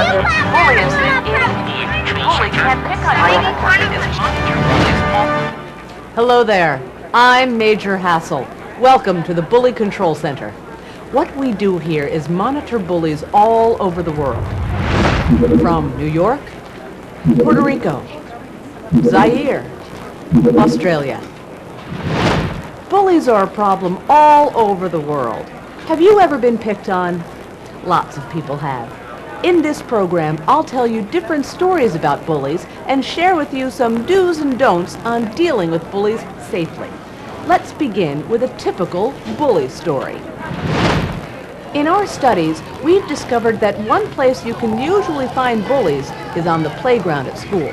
Bully incident is bully can't pick on you. Hello there. I'm Major Hassel. Welcome to the Bully Control Center. What we do here is monitor bullies all over the world. From New York, Puerto Rico, Zaire, Australia. Bullies are a problem all over the world. Have you ever been picked on? Lots of people have. In this program, I'll tell you different stories about bullies and share with you some do's and don'ts on dealing with bullies safely. Let's begin with a typical bully story. In our studies, we've discovered that one place you can usually find bullies is on the playground at school.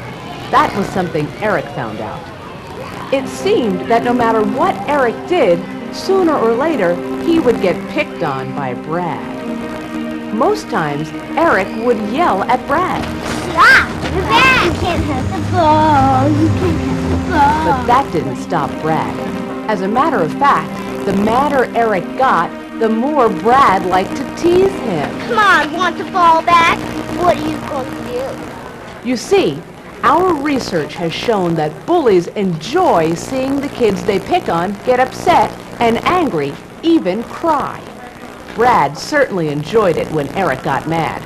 That was something Eric found out. It seemed that no matter what Eric did, sooner or later, he would get picked on by Brad. Most times, Eric would yell at Brad. Stop! Brad! You can't have the ball! You can't have the ball! But that didn't stop Brad. As a matter of fact, the madder Eric got, the more Brad liked to tease him. Come on, want the ball back? What are you going to do? You see, our research has shown that bullies enjoy seeing the kids they pick on get upset and angry, even cry. Brad certainly enjoyed it when Eric got mad.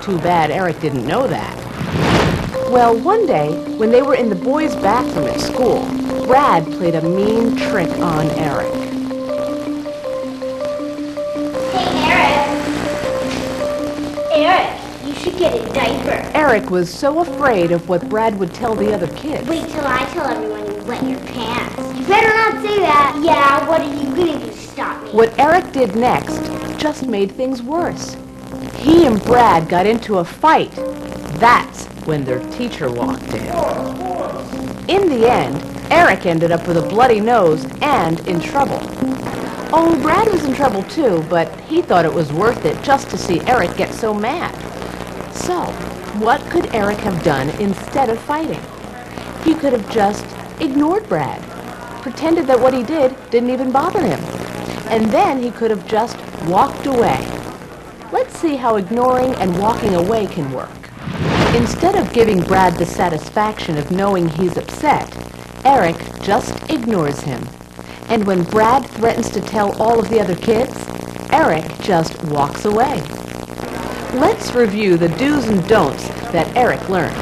Too bad Eric didn't know that. Well, one day, when they were in the boys' bathroom at school, Brad played a mean trick on Eric. Eric, you should get a diaper. Eric was so afraid of what Brad would tell the other kids. Wait till I tell everyone you wet your pants. You better not say that. Yeah, what are you going to do? Stop me. What Eric did next just made things worse. He and Brad got into a fight. That's when their teacher walked in. In the end, Eric ended up with a bloody nose and in trouble. Oh, Brad was in trouble too, but he thought it was worth it just to see Eric get so mad. So, what could Eric have done instead of fighting? He could have just ignored Brad, pretended that what he did didn't even bother him, and then he could have just walked away. Let's see how ignoring and walking away can work. Instead of giving Brad the satisfaction of knowing he's upset, Eric just ignores him. And when Brad threatens to tell all of the other kids, Eric just walks away. Let's review the do's and don'ts that Eric learned.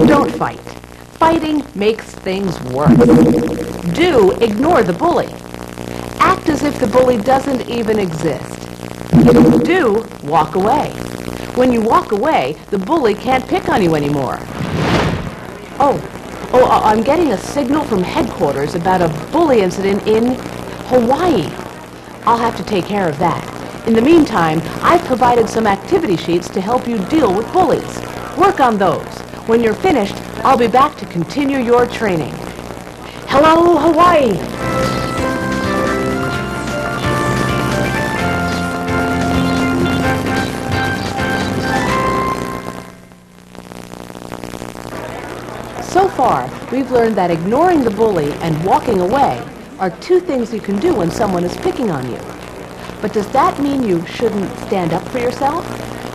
Don't fight. Fighting makes things worse. Do ignore the bully. Act as if the bully doesn't even exist. Do walk away. When you walk away, the bully can't pick on you anymore. I'm getting a signal from headquarters about a bully incident in Hawaii. I'll have to take care of that. In the meantime, I've provided some activity sheets to help you deal with bullies. Work on those. When you're finished, I'll be back to continue your training. Hello, Hawaii! So far, we've learned that ignoring the bully and walking away are two things you can do when someone is picking on you. But does that mean you shouldn't stand up for yourself?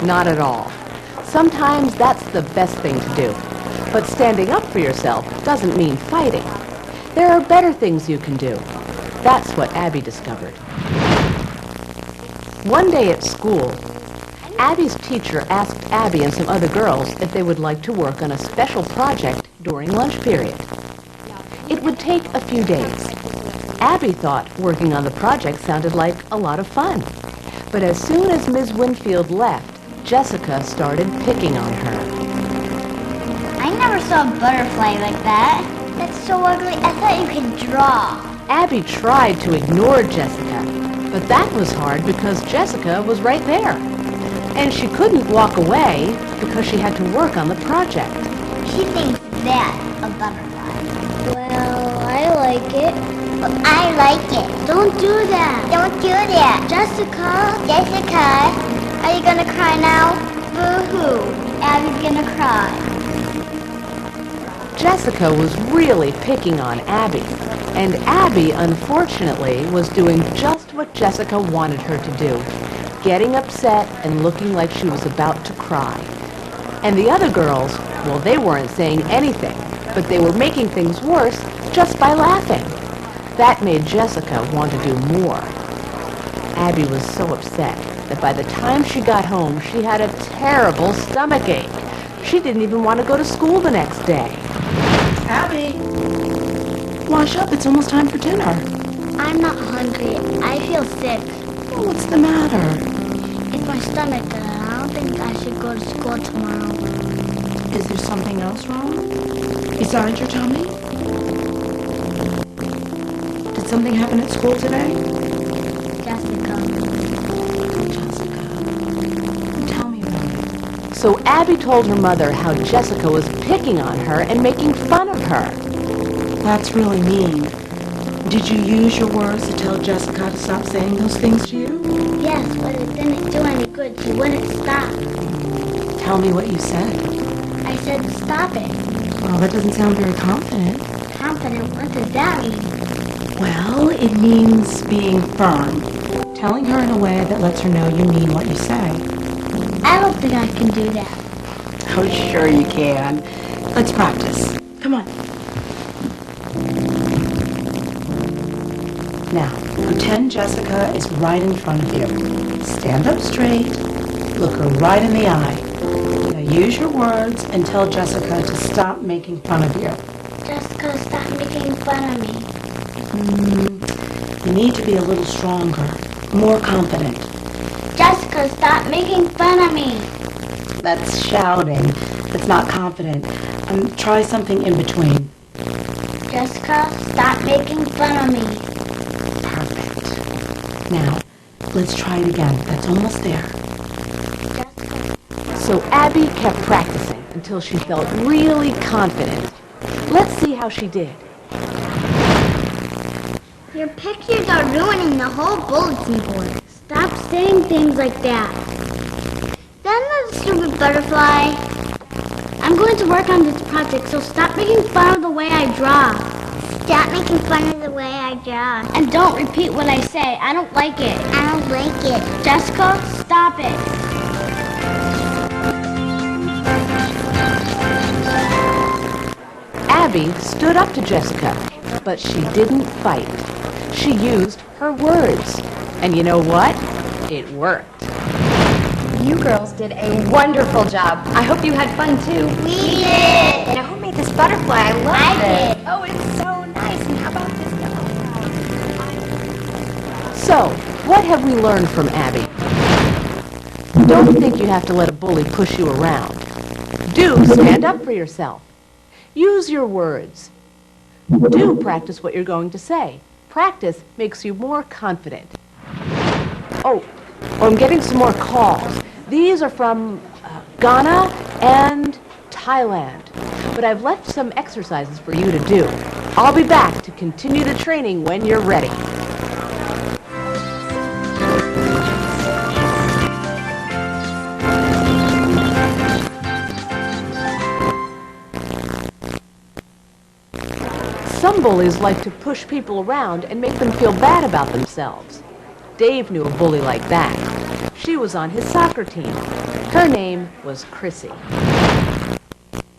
Not at all. Sometimes that's the best thing to do. But standing up for yourself doesn't mean fighting. There are better things you can do. That's what Abby discovered. One day at school, Abby's teacher asked Abby and some other girls if they would like to work on a special project during lunch period. It would take a few days. Abby thought working on the project sounded like a lot of fun. But as soon as Ms. Winfield left, Jessica started picking on her. I never saw a butterfly like that. That's so ugly. I thought you could draw. Abby tried to ignore Jessica, but that was hard because Jessica was right there. And she couldn't walk away because she had to work on the project. She thinks that's a butterfly. Well, I like it. Well, I like it. Don't do that. Don't do that. Jessica. Are you gonna cry now? Boo-hoo. Abby's gonna cry. Jessica was really picking on Abby, and Abby, unfortunately, was doing just what Jessica wanted her to do. getting upset and looking like she was about to cry. And the other girls, well, they weren't saying anything, but they were making things worse just by laughing. That made Jessica want to do more. Abby was so upset that by the time she got home, she had a terrible stomachache. She didn't even want to go to school the next day. Abby, wash up. It's almost time for dinner. I'm not hungry. I feel sick. Oh, what's the matter? It's my stomach. I don't think I should go to school tomorrow. Is there something else wrong? Besides your tummy? Did something happen at school today? Jessica. Tell me about it. So Abby told her mother how Jessica was picking on her and making fun of her. That's really mean. Did you use your words to tell Jessica to stop saying those things to you? Yes, but it didn't do any good. She wouldn't stop. Tell me what you said. I said stop it. Well, that doesn't sound very confident. Confident? What does that mean? Well, it means being firm. Telling her in a way that lets her know you mean what you say. I don't think I can do that. Oh, sure you can. Let's practice. Come on. Now, pretend Jessica is right in front of you. Stand up straight, look her right in the eye. Now use your words and tell Jessica to stop making fun of you. Jessica, stop making fun of me. You need to be a little stronger, more confident. Jessica, stop making fun of me. That's shouting. That's not confident. Try something in between. Jessica, stop making fun of me. Perfect. Now, let's try it again. That's almost there. Jessica. So Abby kept practicing until she felt really confident. Let's see how she did. Your pictures are ruining the whole bulletin board. Stop saying things like that. That's not a stupid butterfly. I'm going to work on this project, so stop making fun of the way I draw. Stop making fun of the way I draw. And don't repeat what I say. I don't like it. I don't like it. Jessica, stop it. Abby stood up to Jessica, but she didn't fight. She used her words. And you know what? It worked. You girls did a wonderful job. I hope you had fun too. We did. And who made this butterfly? I love I it. did. Oh, it's so nice. And how about this dog? So, what have we learned from Abby? Don't think you have to let a bully push you around. Do stand up for yourself. Use your words. Do practice what you're going to say. Practice makes you more confident. Oh, I'm getting some more calls. These are from Ghana and Thailand. But I've left some exercises for you to do. I'll be back to continue the training when you're ready. Some bullies like to push people around and make them feel bad about themselves. Dave knew a bully like that. She was on his soccer team. Her name was Chrissy.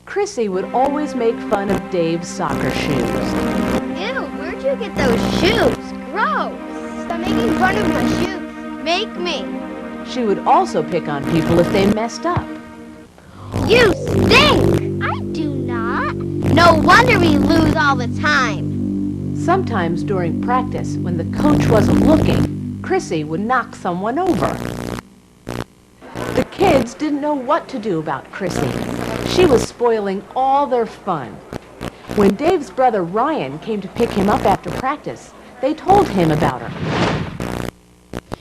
Chrissy would always make fun of Dave's soccer shoes. Ew, where'd you get those shoes? Gross. Stop making fun of my shoes. Make me. She would also pick on people if they messed up. You stink! I do not. No wonder we lose all the time. Sometimes during practice, when the coach wasn't looking, Chrissy would knock someone over. The kids didn't know what to do about Chrissy. She was spoiling all their fun. When Dave's brother Ryan came to pick him up after practice, they told him about her.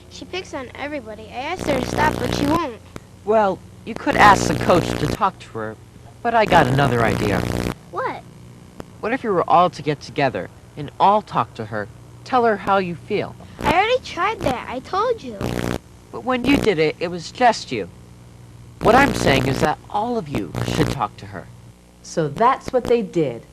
She picks on everybody. I asked her to stop, but she won't. Well, you could ask the coach to talk to her, but I got another idea. What? What if you were all to get together and all talk to her, tell her how you feel? I already tried that. I told you. But when you did it, it was just you. What I'm saying is that all of you should talk to her. So that's what they did.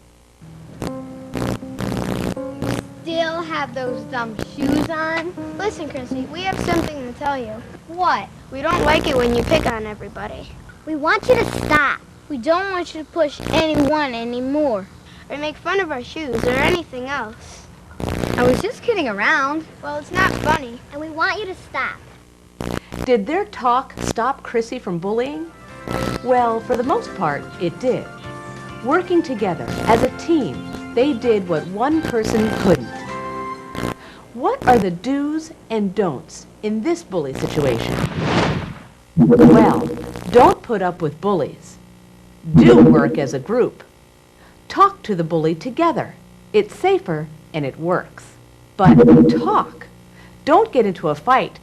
still have those dumb shoes on? Listen, Chrissy, we have something to tell you. What? We don't like it when you pick on everybody. We want you to stop. We don't want you to push anyone anymore. Or make fun of our shoes or anything else. I was just kidding around. Well, it's not funny. And we want you to stop. Did their talk stop Chrissy from bullying? Well, for the most part, it did. Working together as a team, they did what one person couldn't. What are the do's and don'ts in this bully situation? Well, don't put up with bullies. Do work as a group. Talk to the bully together. It's safer and it works. But talk. Don't get into a fight.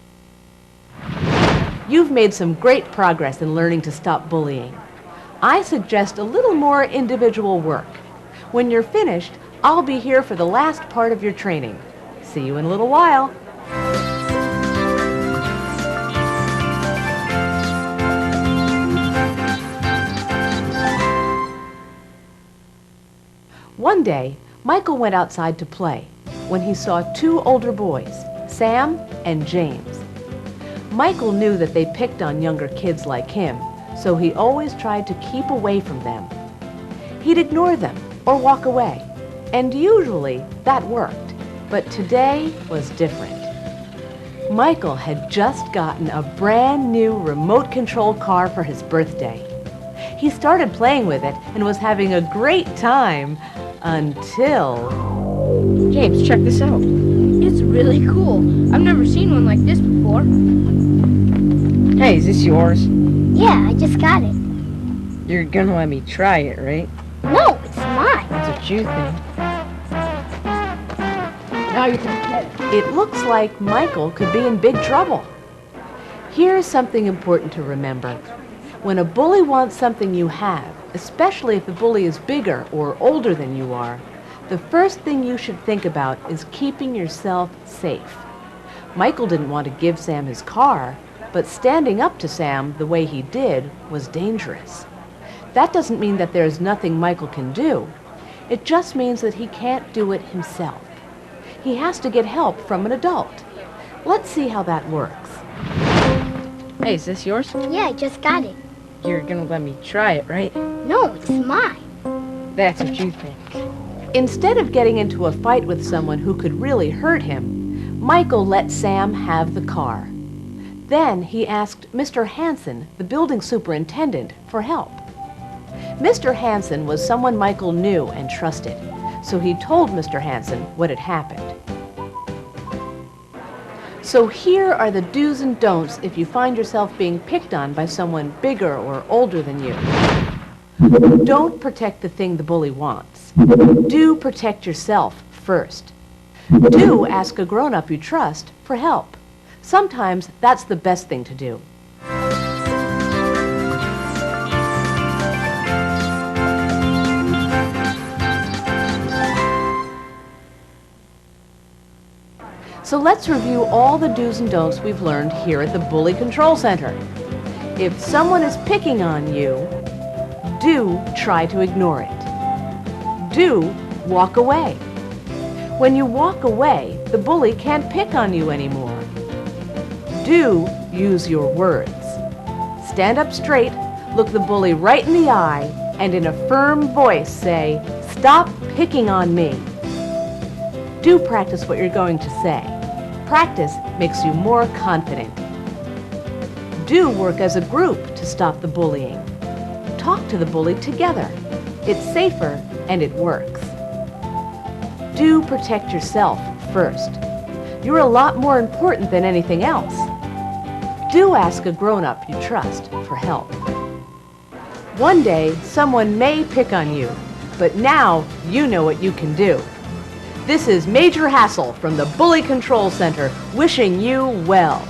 You've made some great progress in learning to stop bullying. I suggest a little more individual work. When you're finished, I'll be here for the last part of your training. See you in a little while. One day, Michael went outside to play when he saw two older boys, Sam and James. Michael knew that they picked on younger kids like him, so he always tried to keep away from them. He'd ignore them or walk away, and usually that worked, but today was different. Michael had just gotten a brand new remote control car for his birthday. He started playing with it and was having a great time until... James, check this out. It's really cool. I've never seen one like this before. Hey, is this yours? Yeah, I just got it. You're gonna let me try it, right? No, it's mine. That's what you think. Now you can get it. It looks like Michael could be in big trouble. Here's something important to remember. When a bully wants something you have, especially if the bully is bigger or older than you are, the first thing you should think about is keeping yourself safe. Michael didn't want to give Sam his car, but standing up to Sam the way he did was dangerous. That doesn't mean that there's nothing Michael can do. It just means that he can't do it himself. He has to get help from an adult. Let's see how that works. Hey, is this yours? Yeah, I just got it. You're gonna let me try it, right? No, it's mine. That's what you think. Instead of getting into a fight with someone who could really hurt him, Michael let Sam have the car. Then he asked Mr. Hansen, the building superintendent, for help. Mr. Hansen was someone Michael knew and trusted, so he told Mr. Hansen what had happened. So here are the do's and don'ts if you find yourself being picked on by someone bigger or older than you. Don't protect the thing the bully wants. Do protect yourself first. Do ask a grown-up you trust for help. Sometimes that's the best thing to do. So let's review all the do's and don'ts we've learned here at the Bully Control Center. If someone is picking on you, do try to ignore it. Do walk away. When you walk away, the bully can't pick on you anymore. Do use your words. Stand up straight, look the bully right in the eye, and in a firm voice say, "Stop picking on me." Do practice what you're going to say. Practice makes you more confident. Do work as a group to stop the bullying. Talk to the bully together. It's safer and it works. Do protect yourself first. You're a lot more important than anything else. Do ask a grown-up you trust for help. One day, someone may pick on you, but now you know what you can do. This is Major Hassel from the Bully Control Center, wishing you well.